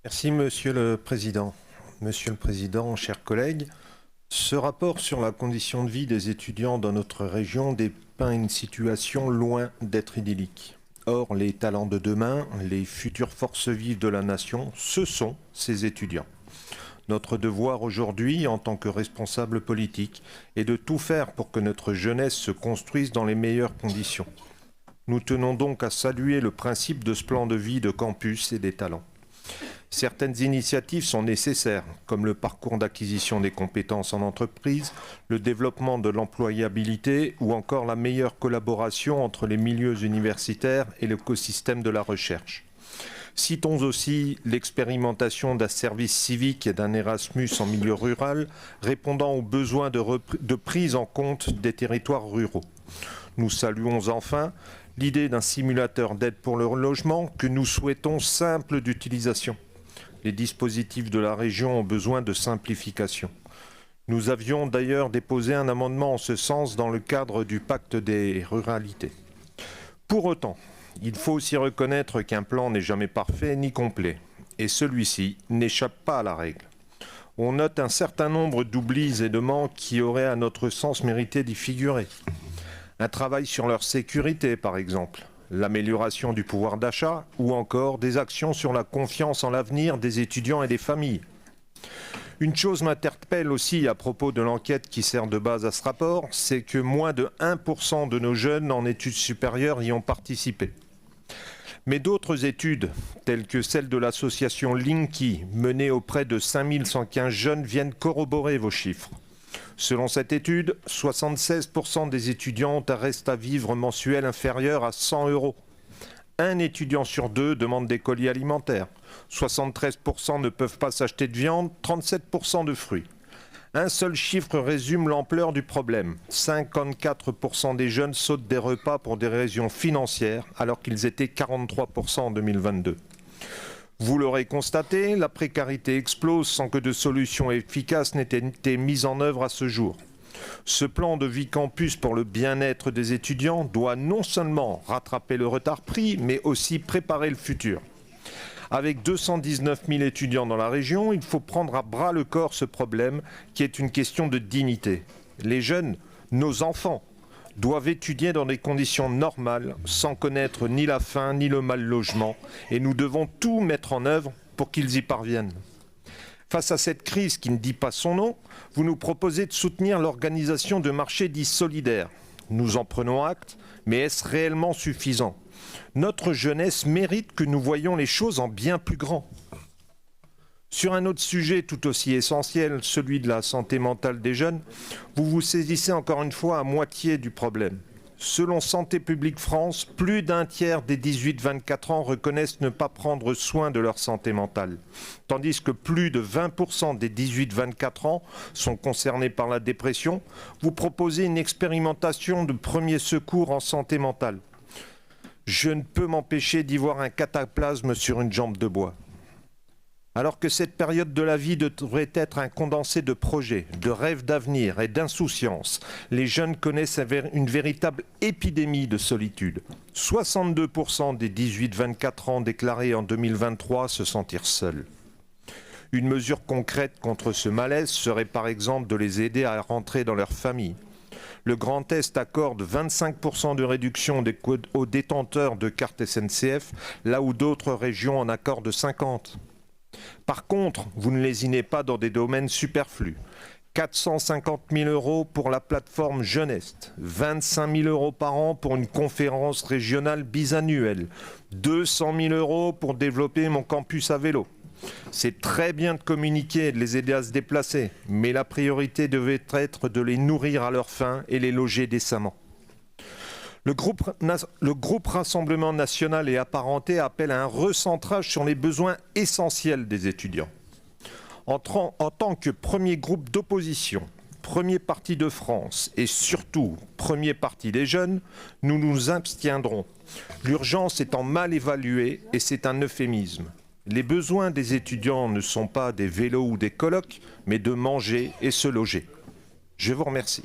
Merci Monsieur le Président. Monsieur le Président, chers collègues, ce rapport sur la condition de vie des étudiants dans notre région dépeint une situation loin d'être idyllique. Or, les talents de demain, les futures forces vives de la nation, ce sont ces étudiants. Notre devoir aujourd'hui, en tant que responsables politiques, est de tout faire pour que notre jeunesse se construise dans les meilleures conditions. Nous tenons donc à saluer le principe de ce plan de vie de campus et des talents. Certaines initiatives sont nécessaires, comme le parcours d'acquisition des compétences en entreprise, le développement de l'employabilité ou encore la meilleure collaboration entre les milieux universitaires et l'écosystème de la recherche. Citons aussi l'expérimentation d'un service civique et d'un Erasmus en milieu rural, répondant aux besoins de prise en compte des territoires ruraux. Nous saluons enfin l'idée d'un simulateur d'aide pour le logement que nous souhaitons simple d'utilisation. Les dispositifs de la région ont besoin de simplification. Nous avions d'ailleurs déposé un amendement en ce sens dans le cadre du pacte des ruralités. Pour autant, il faut aussi reconnaître qu'un plan n'est jamais parfait ni complet, et celui-ci n'échappe pas à la règle. On note un certain nombre d'oublis et de manques qui auraient à notre sens mérité d'y figurer. Un travail sur leur sécurité, par exemple, l'amélioration du pouvoir d'achat ou encore des actions sur la confiance en l'avenir des étudiants et des familles. Une chose m'interpelle aussi à propos de l'enquête qui sert de base à ce rapport, c'est que moins de 1% de nos jeunes en études supérieures y ont participé. Mais d'autres études, telles que celle de l'association Linky, menée auprès de 5115 jeunes, viennent corroborer vos chiffres. Selon cette étude, 76% des étudiants ont un reste à vivre mensuel inférieur à 100 €. Un étudiant sur deux demande des colis alimentaires. 73% ne peuvent pas s'acheter de viande, 37% de fruits. Un seul chiffre résume l'ampleur du problème. 54% des jeunes sautent des repas pour des raisons financières, alors qu'ils étaient 43% en 2022. Vous l'aurez constaté, la précarité explose sans que de solutions efficaces n'aient été mises en œuvre à ce jour. Ce plan de vie campus pour le bien-être des étudiants doit non seulement rattraper le retard pris, mais aussi préparer le futur. Avec 219 000 étudiants dans la région, il faut prendre à bras le corps ce problème qui est une question de dignité. Les jeunes, nos enfants, doivent étudier dans des conditions normales, sans connaître ni la faim ni le mal logement, et nous devons tout mettre en œuvre pour qu'ils y parviennent. Face à cette crise qui ne dit pas son nom, vous nous proposez de soutenir l'organisation de marchés dits solidaires. Nous en prenons acte, mais est-ce réellement suffisant ? Notre jeunesse mérite que nous voyions les choses en bien plus grand. Sur un autre sujet tout aussi essentiel, celui de la santé mentale des jeunes, vous vous saisissez encore une fois à moitié du problème. Selon Santé publique France, plus d'un tiers des 18-24 ans reconnaissent ne pas prendre soin de leur santé mentale, tandis que plus de 20% des 18-24 ans sont concernés par la dépression. Vous proposez une expérimentation de premiers secours en santé mentale. Je ne peux m'empêcher d'y voir un cataplasme sur une jambe de bois. Alors que cette période de la vie devrait être un condensé de projets, de rêves d'avenir et d'insouciance, les jeunes connaissent une véritable épidémie de solitude. 62% des 18-24 ans déclarés en 2023 se sentirent seuls. Une mesure concrète contre ce malaise serait par exemple de les aider à rentrer dans leur famille. Le Grand Est accorde 25% de réduction aux détenteurs de carte SNCF, là où d'autres régions en accordent 50%. Par contre, vous ne lésinez pas dans des domaines superflus. 450 000 € pour la plateforme Jeuneste, 25 000 € par an pour une conférence régionale bisannuelle, 200 000 € pour développer mon campus à vélo. C'est très bien de communiquer et de les aider à se déplacer, mais la priorité devait être de les nourrir à leur faim et les loger décemment. Le groupe Rassemblement National et apparenté appelle à un recentrage sur les besoins essentiels des étudiants. En tant que premier groupe d'opposition, premier parti de France et surtout premier parti des jeunes, nous nous abstiendrons. L'urgence étant mal évaluée et c'est un euphémisme. Les besoins des étudiants ne sont pas des vélos ou des colloques, mais de manger et se loger. Je vous remercie.